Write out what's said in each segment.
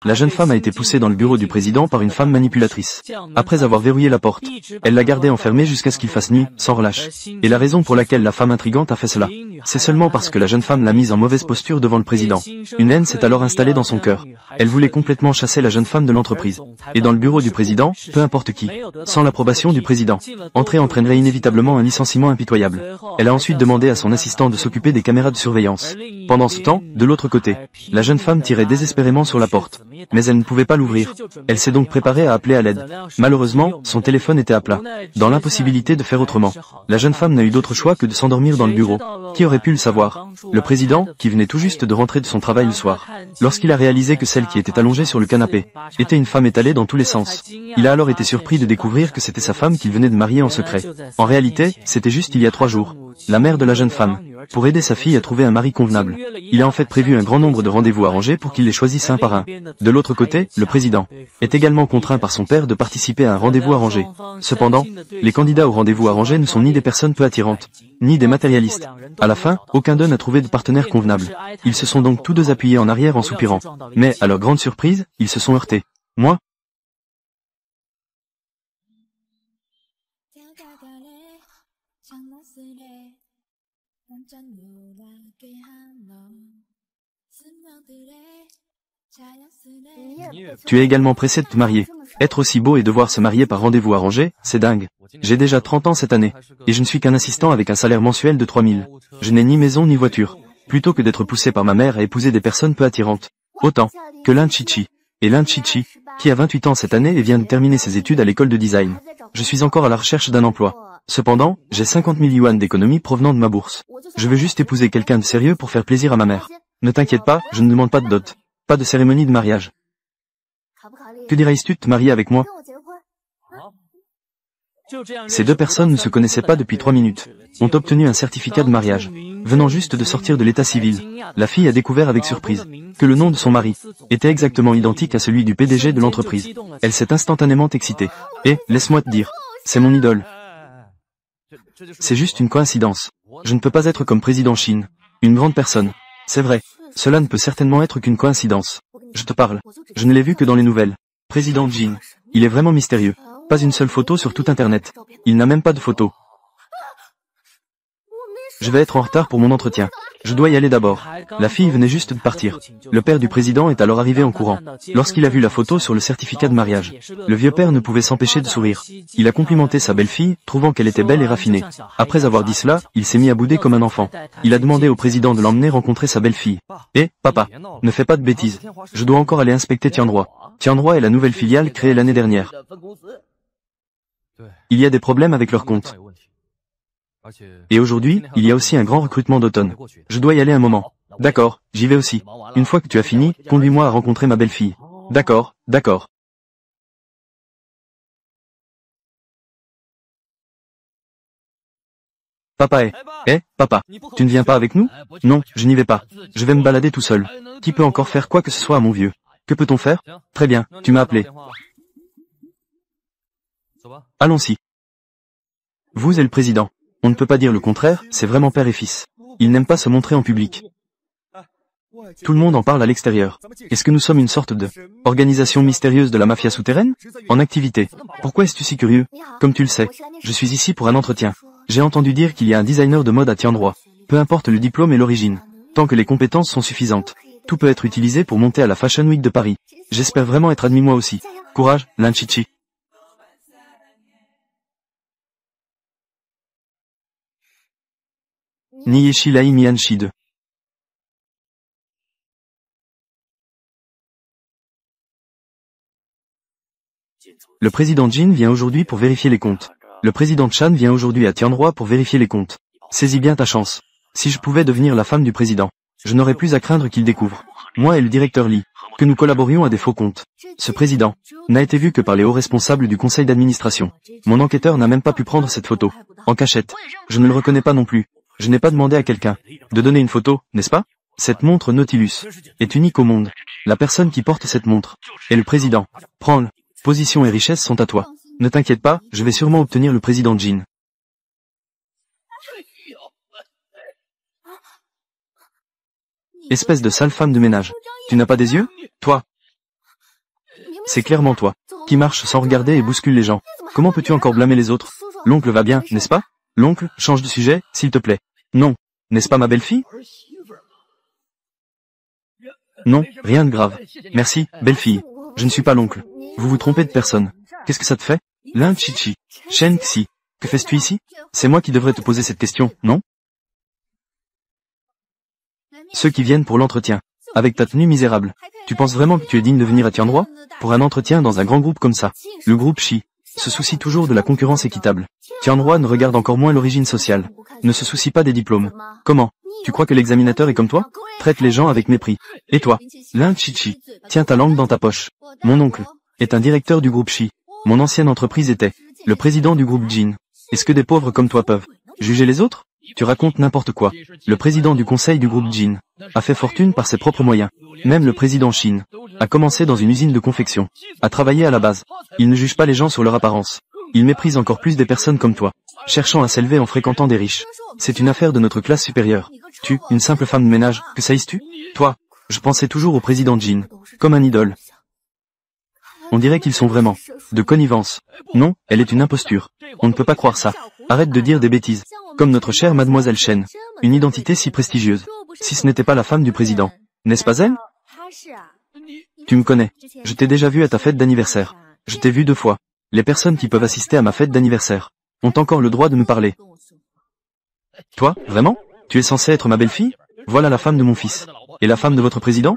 La jeune femme a été poussée dans le bureau du président par une femme manipulatrice. Après avoir verrouillé la porte, elle l'a gardée enfermée jusqu'à ce qu'il fasse nuit, sans relâche. Et la raison pour laquelle la femme intrigante a fait cela, c'est seulement parce que la jeune femme l'a mise en mauvaise posture devant le président. Une haine s'est alors installée dans son cœur. Elle voulait complètement chasser la jeune femme de l'entreprise. Et dans le bureau du président, peu importe qui, sans l'approbation du président, entrer entraînerait inévitablement un licenciement impitoyable. Elle a ensuite demandé à son assistant de s'occuper des caméras de surveillance. Pendant ce temps, de l'autre côté, la jeune femme tirait désespérément sur la porte. Mais elle ne pouvait pas l'ouvrir. Elle s'est donc préparée à appeler à l'aide. Malheureusement, son téléphone était à plat. Dans l'impossibilité de faire autrement, la jeune femme n'a eu d'autre choix que de s'endormir dans le bureau. Qui aurait pu le savoir? Le président, qui venait tout juste de rentrer de son travail le soir. Lorsqu'il a réalisé que celle qui était allongée sur le canapé était une femme étalée dans tous les sens. Il a alors été surpris de découvrir que c'était sa femme qu'il venait de marier en secret. En réalité, c'était juste il y a 3 jours. La mère de la jeune femme, pour aider sa fille à trouver un mari convenable. Il a en fait prévu un grand nombre de rendez-vous arrangés pour qu'il les choisisse un par un. De l'autre côté, le président est également contraint par son père de participer à un rendez-vous arrangé. Cependant, les candidats au rendez-vous arrangé ne sont ni des personnes peu attirantes, ni des matérialistes. À la fin, aucun d'eux n'a trouvé de partenaire convenable. Ils se sont donc tous deux appuyés en arrière en soupirant. Mais, à leur grande surprise, ils se sont heurtés. Moi, tu es également pressé de te marier. Être aussi beau et devoir se marier par rendez-vous arrangé, c'est dingue. J'ai déjà 30 ans cette année, et je ne suis qu'un assistant avec un salaire mensuel de 3000. Je n'ai ni maison ni voiture. Plutôt que d'être poussé par ma mère à épouser des personnes peu attirantes. Autant que Lin Chichi. Et Lin Chichi, qui a 28 ans cette année et vient de terminer ses études à l'école de design. Je suis encore à la recherche d'un emploi. Cependant, j'ai 50 000 yuan d'économies provenant de ma bourse. Je veux juste épouser quelqu'un de sérieux pour faire plaisir à ma mère. Ne t'inquiète pas, je ne demande pas de dot. Pas de cérémonie de mariage. Que dirais-tu de te marier avec moi? Ces deux personnes ne se connaissaient pas depuis 3 minutes. Ont obtenu un certificat de mariage. Venant juste de sortir de l'état civil, la fille a découvert avec surprise que le nom de son mari était exactement identique à celui du PDG de l'entreprise. Elle s'est instantanément excitée. Et, laisse-moi te dire, c'est mon idole. C'est juste une coïncidence. Je ne peux pas être comme président Chine. Une grande personne. C'est vrai. Cela ne peut certainement être qu'une coïncidence. Je te parle. Je ne l'ai vu que dans les nouvelles. Président Jin. Il est vraiment mystérieux. Pas une seule photo sur tout Internet. Il n'a même pas de photo. Je vais être en retard pour mon entretien. Je dois y aller d'abord. La fille venait juste de partir. Le père du président est alors arrivé en courant. Lorsqu'il a vu la photo sur le certificat de mariage, le vieux père ne pouvait s'empêcher de sourire. Il a complimenté sa belle-fille, trouvant qu'elle était belle et raffinée. Après avoir dit cela, il s'est mis à bouder comme un enfant. Il a demandé au président de l'emmener rencontrer sa belle-fille. Eh, papa, ne fais pas de bêtises. Je dois encore aller inspecter Tiandroit. Tiandroit est la nouvelle filiale créée l'année dernière. Il y a des problèmes avec leur compte. Et aujourd'hui, il y a aussi un grand recrutement d'automne. Je dois y aller un moment. D'accord, j'y vais aussi. Une fois que tu as fini, conduis-moi à rencontrer ma belle-fille. D'accord, d'accord. Papa papa, tu ne viens pas avec nous? Non, je n'y vais pas. Je vais me balader tout seul. Qui peut encore faire quoi que ce soit à mon vieux? Que peut-on faire? Très bien, tu m'as appelé. Allons-y. Vous et le président. On ne peut pas dire le contraire, c'est vraiment père et fils. Ils n'aiment pas se montrer en public. Tout le monde en parle à l'extérieur. Est-ce que nous sommes une sorte de organisation mystérieuse de la mafia souterraine? En activité. Pourquoi es-tu si curieux? Comme tu le sais, je suis ici pour un entretien. J'ai entendu dire qu'il y a un designer de mode à Tiandroit. Peu importe le diplôme et l'origine. Tant que les compétences sont suffisantes. Tout peut être utilisé pour monter à la Fashion Week de Paris. J'espère vraiment être admis moi aussi. Courage, Lin Chichi. Nieshi Lai Mianchi 2. Le président Jin vient aujourd'hui pour vérifier les comptes. Le président Chan vient aujourd'hui à Tiandroit pour vérifier les comptes. Saisis bien ta chance. Si je pouvais devenir la femme du président, je n'aurais plus à craindre qu'il découvre, moi et le directeur Lee, que nous collaborions à des faux comptes. Ce président n'a été vu que par les hauts responsables du conseil d'administration. Mon enquêteur n'a même pas pu prendre cette photo. En cachette. Je ne le reconnais pas non plus. Je n'ai pas demandé à quelqu'un de donner une photo, n'est-ce pas? Cette montre Nautilus est unique au monde. La personne qui porte cette montre est le président. Prends-le. Position et richesse sont à toi. Ne t'inquiète pas, je vais sûrement obtenir le président Jin. Espèce de sale femme de ménage. Tu n'as pas des yeux? Toi. C'est clairement toi, qui marche sans regarder et bouscule les gens. Comment peux-tu encore blâmer les autres? L'oncle va bien, n'est-ce pas? L'oncle, change de sujet, s'il te plaît. Non. N'est-ce pas ma belle-fille? Non, rien de grave. Merci, belle-fille. Je ne suis pas l'oncle. Vous vous trompez de personne. Qu'est-ce que ça te fait? Lin Chichi. Shen Xi. Que fais-tu ici? C'est moi qui devrais te poser cette question, non? Ceux qui viennent pour l'entretien. Avec ta tenue misérable. Tu penses vraiment que tu es digne de venir à Tianhua? Pour un entretien dans un grand groupe comme ça. Le groupe Shi se soucie toujours de la concurrence équitable. Tianhua ne regarde encore moins l'origine sociale. Ne se soucie pas des diplômes. Comment? Tu crois que l'examinateur est comme toi? Traite les gens avec mépris. Et toi? Lin Chichi. Tiens ta langue dans ta poche. Mon oncle est un directeur du groupe Shi. Mon ancienne entreprise était le président du groupe Jin. Est-ce que des pauvres comme toi peuvent juger les autres? Tu racontes n'importe quoi. Le président du conseil du groupe Jin a fait fortune par ses propres moyens. Même le président Shin a commencé dans une usine de confection, a travaillé à la base. Il ne juge pas les gens sur leur apparence. Il méprise encore plus des personnes comme toi, cherchant à s'élever en fréquentant des riches. C'est une affaire de notre classe supérieure. Tu, une simple femme de ménage, que saïs-tu? Toi, je pensais toujours au président Jin, comme un idole. On dirait qu'ils sont vraiment de connivence. Non, elle est une imposture. On ne peut pas croire ça. Arrête de dire des bêtises. Comme notre chère mademoiselle Shen. Une identité si prestigieuse. Si ce n'était pas la femme du président. N'est-ce pas elle? Tu me connais. Je t'ai déjà vu à ta fête d'anniversaire. Je t'ai vu 2 fois. Les personnes qui peuvent assister à ma fête d'anniversaire ont encore le droit de me parler. Toi, vraiment? Tu es censé être ma belle-fille? Voilà la femme de mon fils. Et la femme de votre président?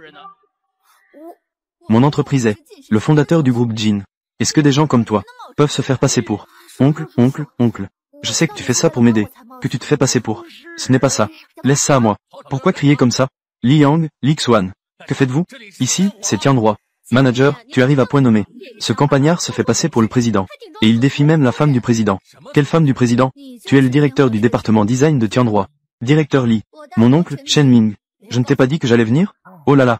Mon entreprise est le fondateur du groupe Jin. Est-ce que des gens comme toi peuvent se faire passer pour oncle? Je sais que tu fais ça pour m'aider, que tu te fais passer pour. Ce n'est pas ça. Laisse ça à moi. Pourquoi crier comme ça? Li Yang, Li Xuan. Que faites-vous? Ici, c'est Tianhua. Manager, tu arrives à point nommé. Ce campagnard se fait passer pour le président. Et il défie même la femme du président. Quelle femme du président? Tu es le directeur du département design de Tianhua. Directeur Li. Mon oncle, Shen Ming. Je ne t'ai pas dit que j'allais venir? Oh là là.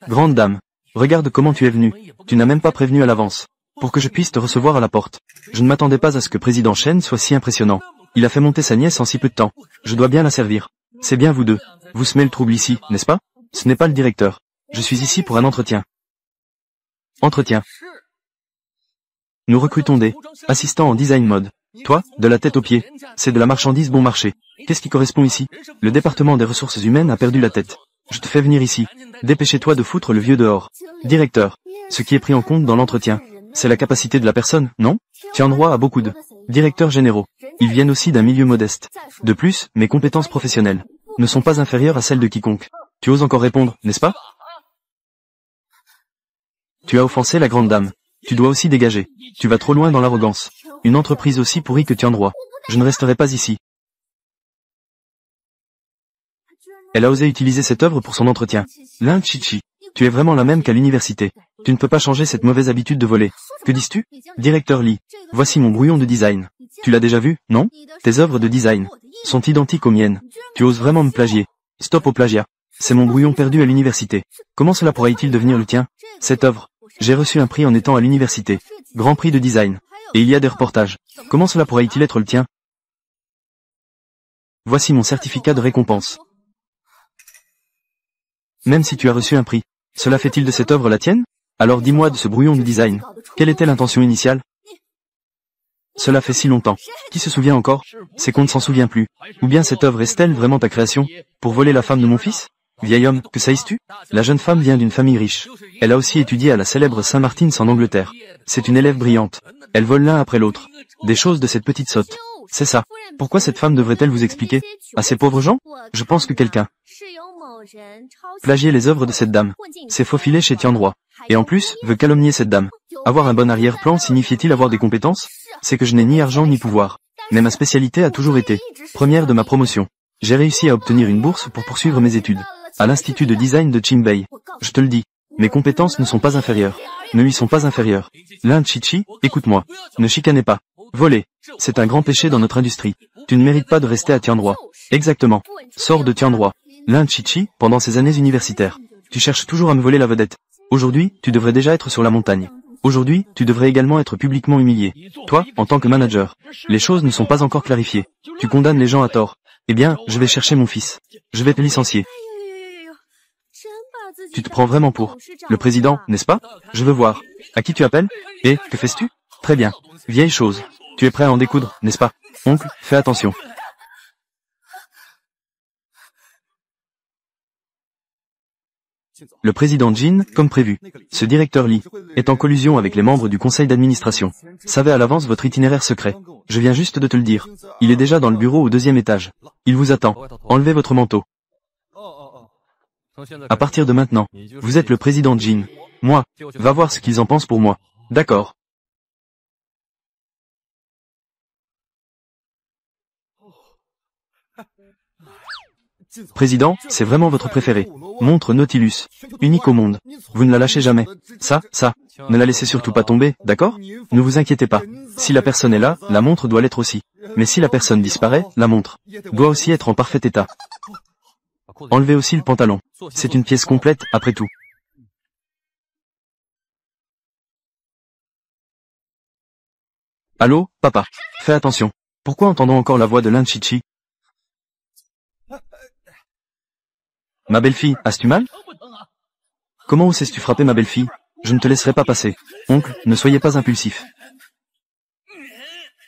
Grande dame. Regarde comment tu es venu. Tu n'as même pas prévenu à l'avance. Pour que je puisse te recevoir à la porte. Je ne m'attendais pas à ce que président Shen soit si impressionnant. Il a fait monter sa nièce en si peu de temps. Je dois bien la servir. C'est bien vous deux. Vous semez le trouble ici, n'est-ce pas? Ce n'est pas le directeur. Je suis ici pour un entretien. Entretien. Nous recrutons des assistants en design mode. Toi, de la tête aux pieds. C'est de la marchandise bon marché. Qu'est-ce qui correspond ici? Le département des ressources humaines a perdu la tête. Je te fais venir ici. Dépêchez-toi de foutre le vieux dehors. Directeur. Ce qui est pris en compte dans l'entretien, c'est la capacité de la personne, non? Tianhua a beaucoup de directeurs généraux. Ils viennent aussi d'un milieu modeste. De plus, mes compétences professionnelles ne sont pas inférieures à celles de quiconque. Tu oses encore répondre, n'est-ce pas? Tu as offensé la grande dame. Tu dois aussi dégager. Tu vas trop loin dans l'arrogance. Une entreprise aussi pourrie que Tianhua. Je ne resterai pas ici. Elle a osé utiliser cette œuvre pour son entretien. Lin Chichi. Tu es vraiment la même qu'à l'université. Tu ne peux pas changer cette mauvaise habitude de voler. Que dis-tu? Directeur Li. Voici mon brouillon de design. Tu l'as déjà vu, non? Tes œuvres de design sont identiques aux miennes. Tu oses vraiment me plagier. Stop au plagiat. C'est mon brouillon perdu à l'université. Comment cela pourrait-il devenir le tien? Cette œuvre. J'ai reçu un prix en étant à l'université. Grand prix de design. Et il y a des reportages. Comment cela pourrait-il être le tien? Voici mon certificat de récompense. Même si tu as reçu un prix, cela fait-il de cette œuvre la tienne? Alors dis-moi de ce brouillon de design. Quelle était l'intention initiale? Cela fait si longtemps. Qui se souvient encore? C'est qu'on ne s'en souvient plus. Ou bien cette œuvre est-elle vraiment ta création? Pour voler la femme de mon fils? Vieil homme, que saïs-tu? La jeune femme vient d'une famille riche. Elle a aussi étudié à la célèbre Saint-Martin's en Angleterre. C'est une élève brillante. Elle vole l'un après l'autre. Des choses de cette petite sotte. C'est ça. Pourquoi cette femme devrait-elle vous expliquer? À ces pauvres gens? Je pense que quelqu'un plagier les œuvres de cette dame. C'est faufiler chez Tianhua. Et en plus, veut calomnier cette dame. Avoir un bon arrière-plan signifiait-il avoir des compétences? C'est que je n'ai ni argent ni pouvoir. Mais ma spécialité a toujours été première de ma promotion. J'ai réussi à obtenir une bourse pour poursuivre mes études à l'Institut de design de Qimbei. Je te le dis, mes compétences ne sont pas inférieures. Ne lui sont pas inférieures. Lin Chichi, écoute-moi. Ne chicanez pas. Voler. C'est un grand péché dans notre industrie. Tu ne mérites pas de rester à Tianhua. Exactement. Sors de Tianhua. Lin Chichi, pendant ces années universitaires, tu cherches toujours à me voler la vedette. Aujourd'hui, tu devrais déjà être sur la montagne. Aujourd'hui, tu devrais également être publiquement humilié. Toi, en tant que manager, les choses ne sont pas encore clarifiées. Tu condamnes les gens à tort. Eh bien, je vais chercher mon fils. Je vais te licencier. Tu te prends vraiment pour le président, n'est-ce pas? Je veux voir. À qui tu appelles? Et, que fais-tu? Très bien. Vieille chose. Tu es prêt à en découdre, n'est-ce pas? Oncle, fais attention. Le président Jin, comme prévu. Ce directeur Lee est en collusion avec les membres du conseil d'administration. Savez à l'avance votre itinéraire secret. Je viens juste de te le dire. Il est déjà dans le bureau au 2e étage. Il vous attend. Enlevez votre manteau. À partir de maintenant, vous êtes le président Jin. Moi, va voir ce qu'ils en pensent pour moi. D'accord. Président, c'est vraiment votre préféré. Montre Nautilus. Unique au monde. Vous ne la lâchez jamais. Ça, ne la laissez surtout pas tomber, d'accord? Ne vous inquiétez pas. Si la personne est là, la montre doit l'être aussi. Mais si la personne disparaît, la montre doit aussi être en parfait état. Enlevez aussi le pantalon. C'est une pièce complète, après tout. Allô, papa. Fais attention. Pourquoi entendons encore la voix de Lin Chichi? Ma belle-fille, as-tu mal? Comment osais-tu frapper ma belle-fille? Je ne te laisserai pas passer. Oncle, ne soyez pas impulsif.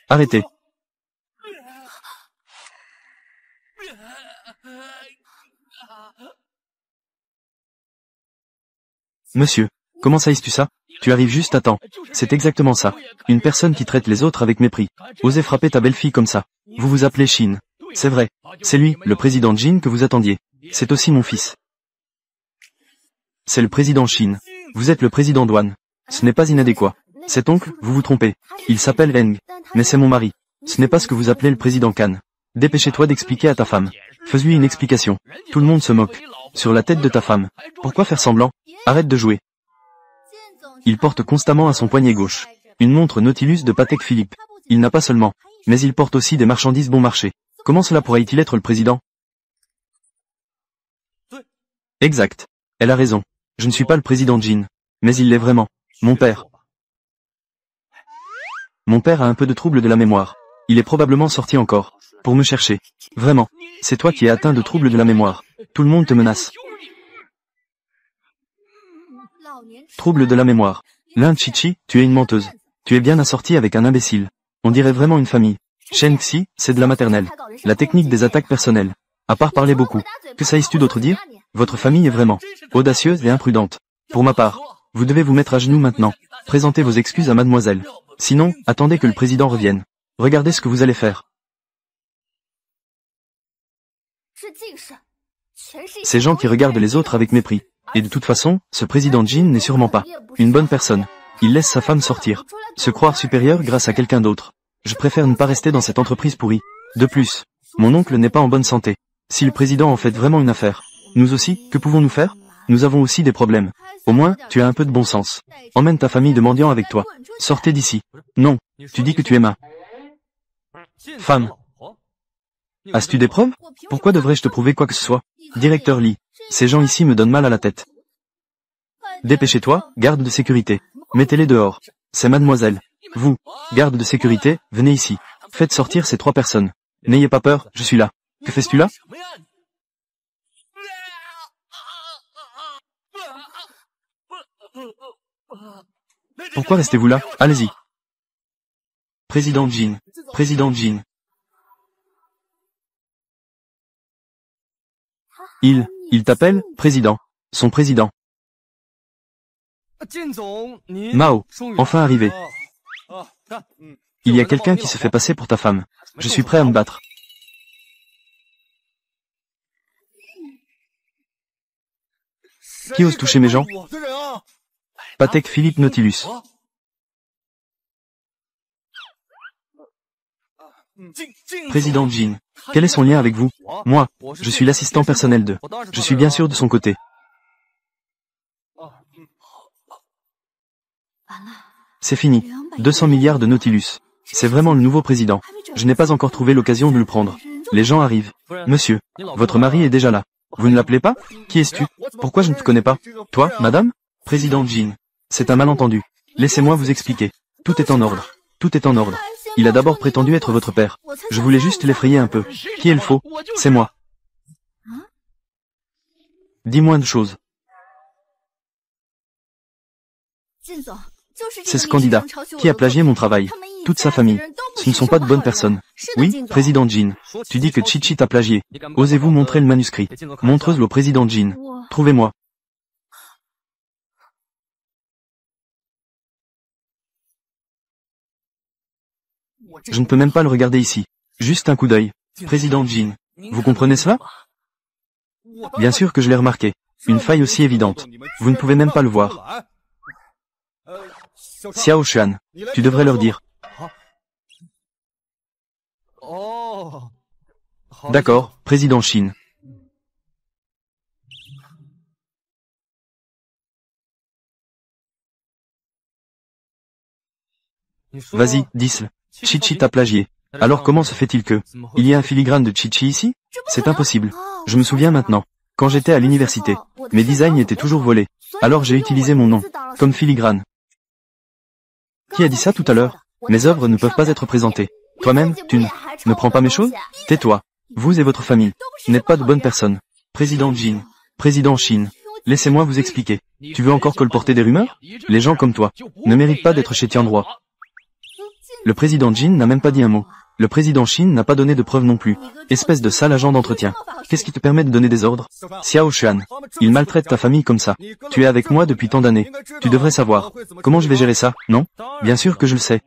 Arrêtez. Monsieur, comment sais-tu ça? Tu arrives juste à temps. C'est exactement ça. Une personne qui traite les autres avec mépris. Osez frapper ta belle-fille comme ça. Vous vous appelez Shin. C'est vrai. C'est lui, le président Jin que vous attendiez. C'est aussi mon fils. C'est le président Shin. Vous êtes le président Douane. Ce n'est pas inadéquat. Cet oncle, vous vous trompez. Il s'appelle Heng. Mais c'est mon mari. Ce n'est pas ce que vous appelez le président Kan. Dépêchez-toi d'expliquer à ta femme. Fais-lui une explication. Tout le monde se moque. Sur la tête de ta femme. Pourquoi faire semblant? Arrête de jouer. Il porte constamment à son poignet gauche une montre Nautilus de Patek Philippe. Il n'a pas seulement, mais il porte aussi des marchandises bon marché. Comment cela pourrait-il être le président? Exact. Elle a raison. Je ne suis pas le président Jin. Mais il l'est vraiment. Mon père. Mon père a un peu de trouble de la mémoire. Il est probablement sorti encore. Pour me chercher. Vraiment. C'est toi qui es atteint de trouble de la mémoire. Tout le monde te menace. Trouble de la mémoire. Lin Chichi, tu es une menteuse. Tu es bien assortie avec un imbécile. On dirait vraiment une famille. Shen Xi, c'est de la maternelle. La technique des attaques personnelles. À part parler beaucoup. Que sais-tu d'autre dire? Votre famille est vraiment audacieuse et imprudente. Pour ma part, vous devez vous mettre à genoux maintenant. Présentez vos excuses à mademoiselle. Sinon, attendez que le président revienne. Regardez ce que vous allez faire. Ces gens qui regardent les autres avec mépris. Et de toute façon, ce président Jin n'est sûrement pas une bonne personne. Il laisse sa femme sortir. Se croire supérieur grâce à quelqu'un d'autre. Je préfère ne pas rester dans cette entreprise pourrie. De plus, mon oncle n'est pas en bonne santé. Si le président en fait vraiment une affaire, nous aussi, que pouvons-nous faire? Nous avons aussi des problèmes. Au moins, tu as un peu de bon sens. Emmène ta famille de mendiants avec toi. Sortez d'ici. Non, tu dis que tu es ma femme. As-tu des preuves? Pourquoi devrais-je te prouver quoi que ce soit? Directeur Lee, ces gens ici me donnent mal à la tête. Dépêchez-toi, garde de sécurité. Mettez-les dehors. C'est mademoiselle. Vous, garde de sécurité, venez ici. Faites sortir ces 3 personnes. N'ayez pas peur, je suis là. Que fais-tu là? Pourquoi restez-vous là? Allez-y. Président Jin. Président Jin. Il t'appelle, président. Son président. Mao, enfin arrivé. Il y a quelqu'un qui se fait passer pour ta femme. Je suis prêt à me battre. Qui ose toucher mes gens? Patek Philippe Nautilus. Président Jin. Quel est son lien avec vous? Moi, je suis l'assistant personnel de. Je suis bien sûr de son côté. C'est fini. 200 milliards de Nautilus. C'est vraiment le nouveau président. Je n'ai pas encore trouvé l'occasion de le prendre. Les gens arrivent. Monsieur, votre mari est déjà là. Vous ne l'appelez pas? Qui es-tu? Pourquoi je ne te connais pas? Toi, madame? Président Jin. C'est un malentendu. Laissez-moi vous expliquer. Tout est en ordre. Tout est en ordre. Il a d'abord prétendu être votre père. Je voulais juste l'effrayer un peu. Qui est le faux? C'est moi. Dis moins de choses. C'est ce candidat qui a plagié mon travail. Toute sa famille. Ce ne sont pas de bonnes personnes. Oui, président Jin. Tu dis que Chichi t'a plagié. Osez-vous montrer le manuscrit? Montreuse le président Jin. Trouvez-moi. Je ne peux même pas le regarder ici. Juste un coup d'œil. Président Jin. Vous comprenez cela? Bien sûr que je l'ai remarqué. Une faille aussi évidente. Vous ne pouvez même pas le voir. Xiao Shan, tu devrais leur dire. D'accord, président Shin. Vas-y, dis-le. Chichi t'a plagié. Alors comment se fait-il que... Il y a un filigrane de Chichi ici? C'est impossible. Je me souviens maintenant. Quand j'étais à l'université, mes designs étaient toujours volés. Alors j'ai utilisé mon nom, comme filigrane. Qui a dit ça tout à l'heure? Mes œuvres ne peuvent pas être présentées. Toi-même, tu ne prends pas mes choses? Tais-toi. Vous et votre famille n'êtes pas de bonnes personnes. Président Jin. Président Shin. Laissez-moi vous expliquer. Tu veux encore colporter des rumeurs? Les gens comme toi ne méritent pas d'être chez Tiandroit. Le président Jin n'a même pas dit un mot. Le président Shin n'a pas donné de preuves non plus. Espèce de sale agent d'entretien. Qu'est-ce qui te permet de donner des ordres? Xiao Shan. Il maltraite ta famille comme ça. Tu es avec moi depuis tant d'années. Tu devrais savoir. Comment je vais gérer ça, non? Bien sûr que je le sais.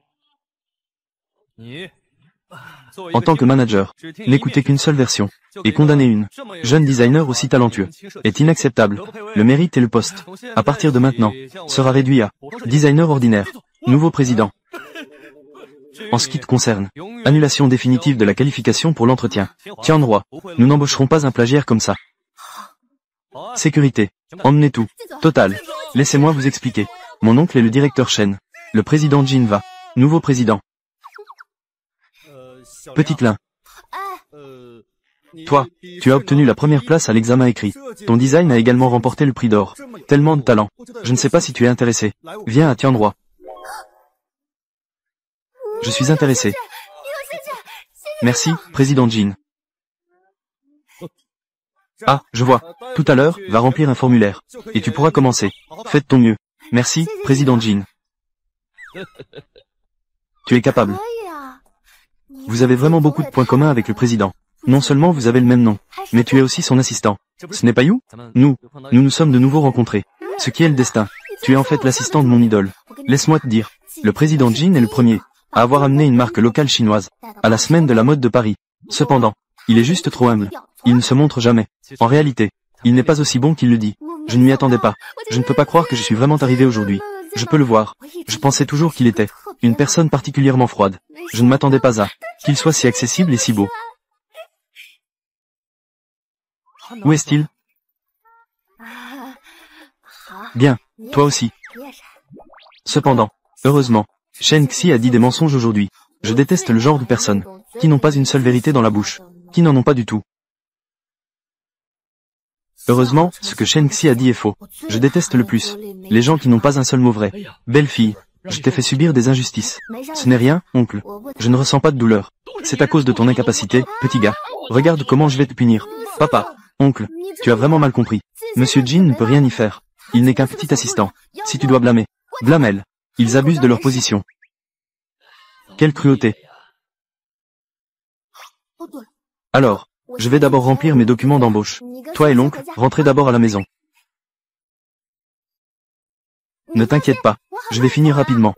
En tant que manager, n'écouter qu'une seule version, et condamner une jeune designer aussi talentueux, est inacceptable. Le mérite et le poste, à partir de maintenant, sera réduit à designer ordinaire. Nouveau président. En ce qui te concerne, annulation définitive de la qualification pour l'entretien. Tiandroit, nous n'embaucherons pas un plagiaire comme ça. Sécurité. Emmenez tout. Total. Laissez-moi vous expliquer. Mon oncle est le directeur Shen. Le président Jin va. Nouveau président. Petit Lin. Toi, tu as obtenu la première place à l'examen écrit. Ton design a également remporté le prix d'or. Tellement de talent. Je ne sais pas si tu es intéressé. Viens à Tiandroit. Je suis intéressé. Merci, président Jin. Ah, je vois. Tout à l'heure, va remplir un formulaire. Et tu pourras commencer. Fais de ton mieux. Merci, président Jin. Tu es capable. Vous avez vraiment beaucoup de points communs avec le président. Non seulement vous avez le même nom, mais tu es aussi son assistant. Ce n'est pas You? Nous nous sommes de nouveau rencontrés. Ce qui est le destin. Tu es en fait l'assistant de mon idole. Laisse-moi te dire. Le président Jin est le premier à avoir amené une marque locale chinoise à la semaine de la mode de Paris. Cependant, il est juste trop humble. Il ne se montre jamais. En réalité, il n'est pas aussi bon qu'il le dit. Je ne m'y attendais pas. Je ne peux pas croire que je suis vraiment arrivé aujourd'hui. Je peux le voir. Je pensais toujours qu'il était une personne particulièrement froide. Je ne m'attendais pas à qu'il soit si accessible et si beau. Où est-il? Bien, toi aussi. Cependant, heureusement, Shen Xi a dit des mensonges aujourd'hui. Je déteste le genre de personnes qui n'ont pas une seule vérité dans la bouche, qui n'en ont pas du tout. Heureusement, ce que Shen Xi a dit est faux. Je déteste le plus les gens qui n'ont pas un seul mot vrai. Belle fille, je t'ai fait subir des injustices. Ce n'est rien, oncle. Je ne ressens pas de douleur. C'est à cause de ton incapacité, petit gars. Regarde comment je vais te punir. Papa, oncle, tu as vraiment mal compris. Monsieur Jin ne peut rien y faire. Il n'est qu'un petit assistant. Si tu dois blâmer, blâme-elle. Ils abusent de leur position. Quelle cruauté. Alors, je vais d'abord remplir mes documents d'embauche. Toi et l'oncle, rentrez d'abord à la maison. Ne t'inquiète pas, je vais finir rapidement.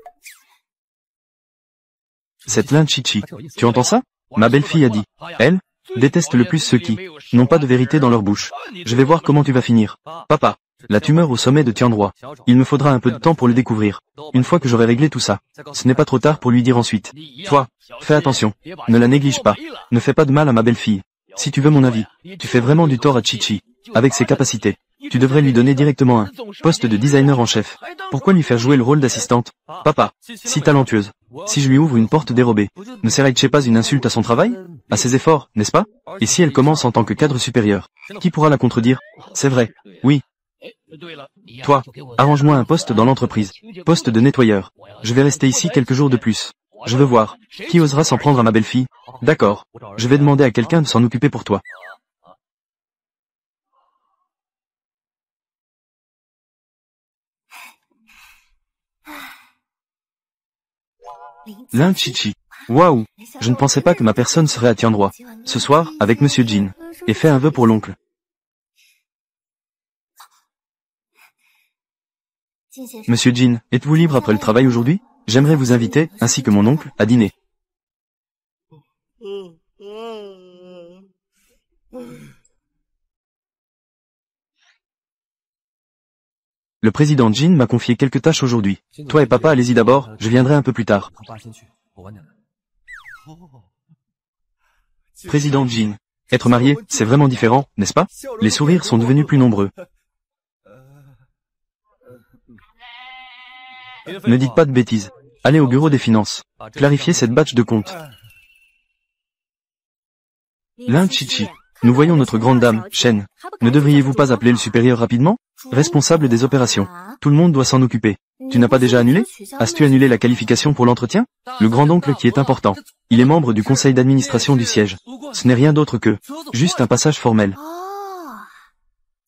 Cette Lin Chichi, tu entends ça? Ma belle-fille a dit. Elle déteste le plus ceux qui n'ont pas de vérité dans leur bouche. Je vais voir comment tu vas finir. Papa, la tumeur au sommet de Tiandroit. Il me faudra un peu de temps pour le découvrir. Une fois que j'aurai réglé tout ça, ce n'est pas trop tard pour lui dire ensuite. Toi, fais attention. Ne la néglige pas. Ne fais pas de mal à ma belle-fille. Si tu veux mon avis, tu fais vraiment du tort à Chichi. Avec ses capacités, tu devrais lui donner directement un poste de designer en chef. Pourquoi lui faire jouer le rôle d'assistante? Papa, si talentueuse. Si je lui ouvre une porte dérobée, ne serait-ce pas une insulte à son travail? À ses efforts, n'est-ce pas? Et si elle commence en tant que cadre supérieur, qui pourra la contredire? C'est vrai, oui. Toi, arrange-moi un poste dans l'entreprise. Poste de nettoyeur. Je vais rester ici quelques jours de plus. Je veux voir. Qui osera s'en prendre à ma belle-fille? D'accord. Je vais demander à quelqu'un de s'en occuper pour toi. Lin Chichi. Waouh, je ne pensais pas que ma personne serait à Tiandroit. Ce soir, avec Monsieur Jin. Et fais un vœu pour l'oncle. Monsieur Jin, êtes-vous libre après le travail aujourd'hui? J'aimerais vous inviter, ainsi que mon oncle, à dîner. Le président Jin m'a confié quelques tâches aujourd'hui. Toi et papa allez-y d'abord, je viendrai un peu plus tard. Président Jin. Être marié, c'est vraiment différent, n'est-ce pas? Les sourires sont devenus plus nombreux. Ne dites pas de bêtises. Allez au bureau des finances. Clarifiez cette batch de compte. Lin Chichi. Nous voyons notre grande dame, Shen. Ne devriez-vous pas appeler le supérieur rapidement? Responsable des opérations. Tout le monde doit s'en occuper. Tu n'as pas déjà annulé? As-tu annulé la qualification pour l'entretien? Le grand-oncle qui est important. Il est membre du conseil d'administration du siège. Ce n'est rien d'autre que juste un passage formel.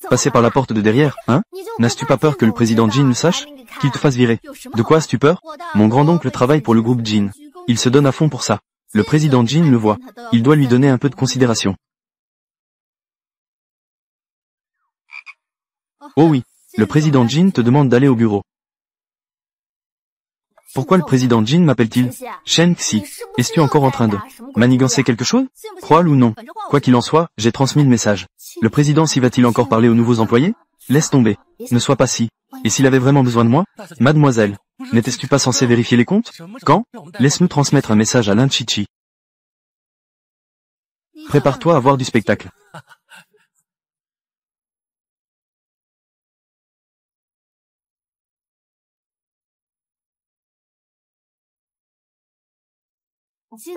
Passer par la porte de derrière, hein? N'as-tu pas peur que le président Jin le sache? Qu'il te fasse virer? De quoi as-tu peur? Mon grand-oncle travaille pour le groupe Jin. Il se donne à fond pour ça. Le président Jin le voit. Il doit lui donner un peu de considération. Oh oui, le président Jin te demande d'aller au bureau. Pourquoi le président Jin m'appelle-t-il? Shen Xi, es-tu encore en train de manigancer quelque chose? Crois-le ou non? Quoi qu'il en soit, j'ai transmis le message. Le président s'y va-t-il encore parler aux nouveaux employés? Laisse tomber. Ne sois pas si. Et s'il avait vraiment besoin de moi? Mademoiselle, n'étais-tu pas censé vérifier les comptes? Quand? Laisse-nous transmettre un message à Lin Chichi. Prépare-toi à voir du spectacle.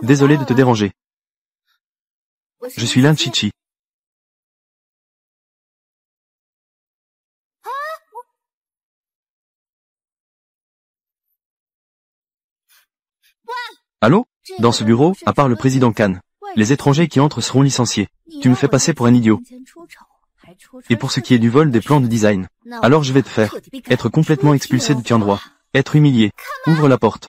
Désolé de te déranger. Je suis Lin Chichi. Allô? Dans ce bureau, à part le président Khan, les étrangers qui entrent seront licenciés. Tu me fais passer pour un idiot. Et pour ce qui est du vol des plans de design, alors je vais te faire être complètement expulsé de Tiandroit. Être humilié. Ouvre la porte.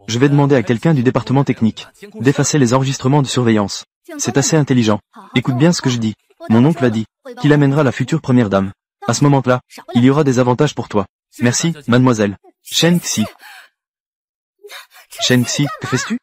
Je vais demander à quelqu'un du département technique d'effacer les enregistrements de surveillance. C'est assez intelligent. Écoute bien ce que je dis. Mon oncle a dit qu'il amènera la future première dame. À ce moment-là, il y aura des avantages pour toi. Merci, mademoiselle. Shen Xi. Shen Xi, que fais-tu?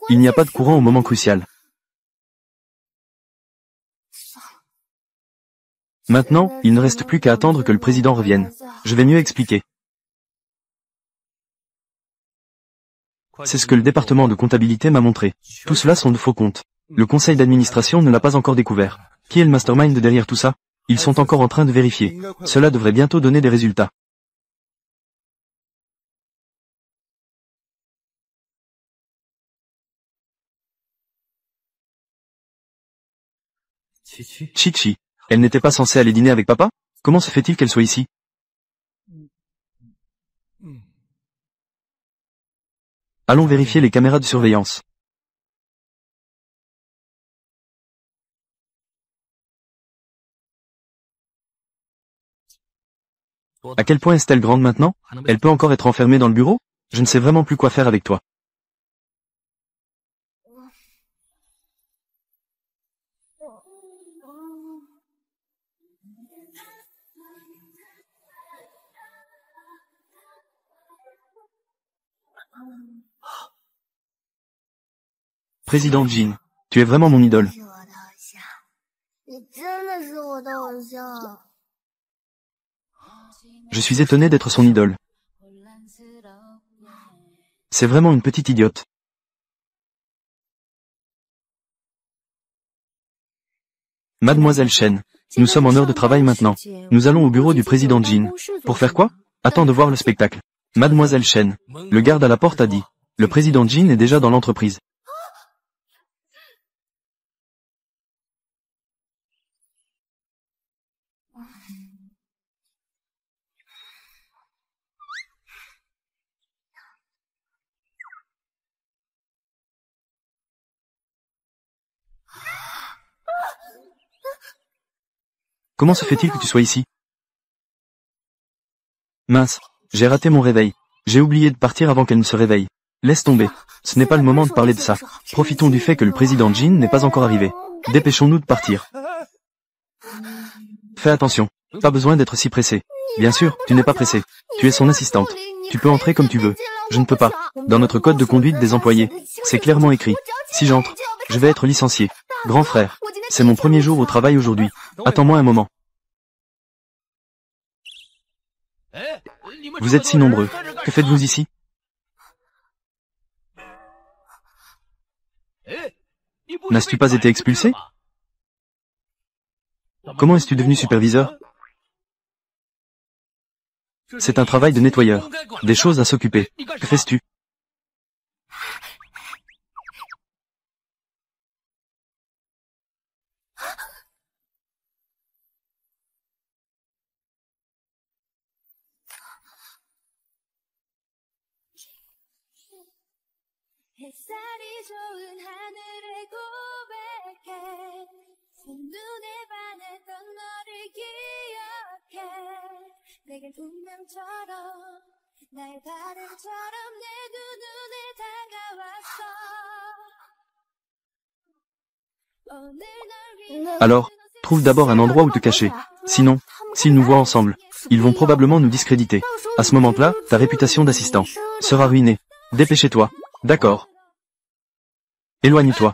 Il n'y a pas de courant au moment crucial. Maintenant, il ne reste plus qu'à attendre que le président revienne. Je vais mieux expliquer. C'est ce que le département de comptabilité m'a montré. Tout cela sont de faux comptes. Le conseil d'administration ne l'a pas encore découvert. Qui est le mastermind derrière tout ça? Ils sont encore en train de vérifier. Cela devrait bientôt donner des résultats. Chichi, elle n'était pas censée aller dîner avec papa? Comment se fait-il qu'elle soit ici? Allons vérifier les caméras de surveillance. À quel point est-elle grande maintenant? Elle peut encore être enfermée dans le bureau? Je ne sais vraiment plus quoi faire avec toi. Président Jin, tu es vraiment mon idole. Je suis étonné d'être son idole. C'est vraiment une petite idiote. Mademoiselle Shen, nous sommes en heure de travail maintenant. Nous allons au bureau du président Jin. Pour faire quoi? Attends de voir le spectacle. Mademoiselle Shen, le garde à la porte a dit. Le président Jin est déjà dans l'entreprise. Comment se fait-il que tu sois ici? Mince, j'ai raté mon réveil. J'ai oublié de partir avant qu'elle ne se réveille. Laisse tomber. Ce n'est pas le moment de parler de ça. Profitons du fait que le président Jin n'est pas encore arrivé. Dépêchons-nous de partir. Fais attention. Pas besoin d'être si pressé. Bien sûr, tu n'es pas pressé. Tu es son assistante. Tu peux entrer comme tu veux. Je ne peux pas. Dans notre code de conduite des employés, c'est clairement écrit. Si j'entre, je vais être licencié. Grand frère, c'est mon premier jour au travail aujourd'hui. Attends-moi un moment. Vous êtes si nombreux. Que faites-vous ici? N'as-tu pas été expulsé? Comment es-tu devenu superviseur? C'est un travail de nettoyeur. Des choses à s'occuper. Que fais-tu? Alors, trouve d'abord un endroit où te cacher. Sinon, s'ils nous voient ensemble, ils vont probablement nous discréditer. À ce moment-là, ta réputation d'assistant sera ruinée. Dépêchez-toi. D'accord. Éloigne-toi.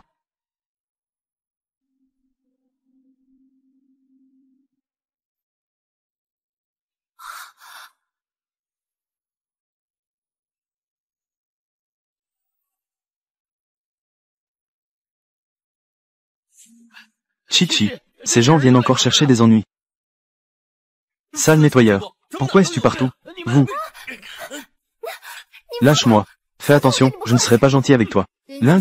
Chichi, ces gens viennent encore chercher des ennuis. Sale nettoyeur. Pourquoi es-tu partout? Vous. Lâche-moi. Fais attention, je ne serai pas gentil avec toi.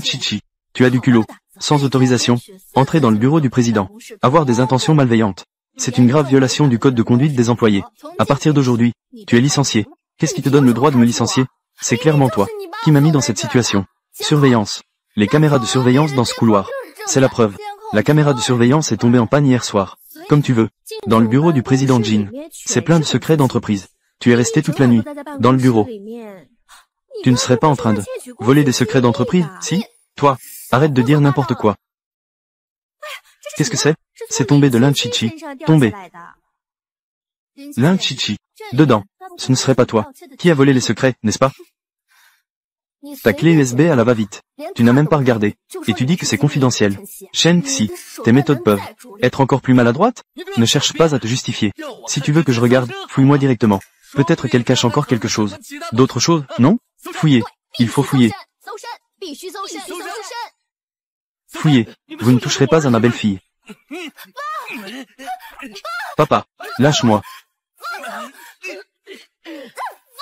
Chichi, tu as du culot. Sans autorisation. Entrer dans le bureau du président. Avoir des intentions malveillantes. C'est une grave violation du code de conduite des employés. À partir d'aujourd'hui, tu es licencié. Qu'est-ce qui te donne le droit de me licencier? C'est clairement toi qui m'as mis dans cette situation. Surveillance. Les caméras de surveillance dans ce couloir. C'est la preuve. La caméra de surveillance est tombée en panne hier soir. Comme tu veux. Dans le bureau du président Jin. C'est plein de secrets d'entreprise. Tu es resté toute la nuit. Dans le bureau. Tu ne serais pas en train de voler des secrets d'entreprise, si? Toi, arrête de dire n'importe quoi. Qu'est-ce que c'est? C'est tombé de l'Inchichi. Tombé. L'Inchichi. Dedans. Ce ne serait pas toi. Qui a volé les secrets, n'est-ce pas? Ta clé USB à la va-vite. Tu n'as même pas regardé. Et tu dis que c'est confidentiel. Shen Xi, tes méthodes peuvent être encore plus maladroites? Ne cherche pas à te justifier. Si tu veux que je regarde, fouille-moi directement. Peut-être qu'elle cache encore quelque chose. D'autres choses, non? Fouillez. Il faut fouiller. Fouillez. Vous ne toucherez pas à ma belle-fille. Papa, lâche-moi.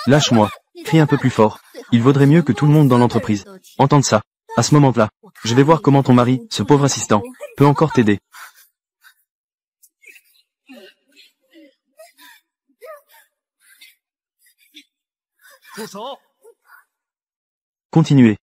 Lâche-moi. Crie un peu plus fort. Il vaudrait mieux que tout le monde dans l'entreprise entende ça. À ce moment-là, je vais voir comment ton mari, ce pauvre assistant, peut encore t'aider. Continuez.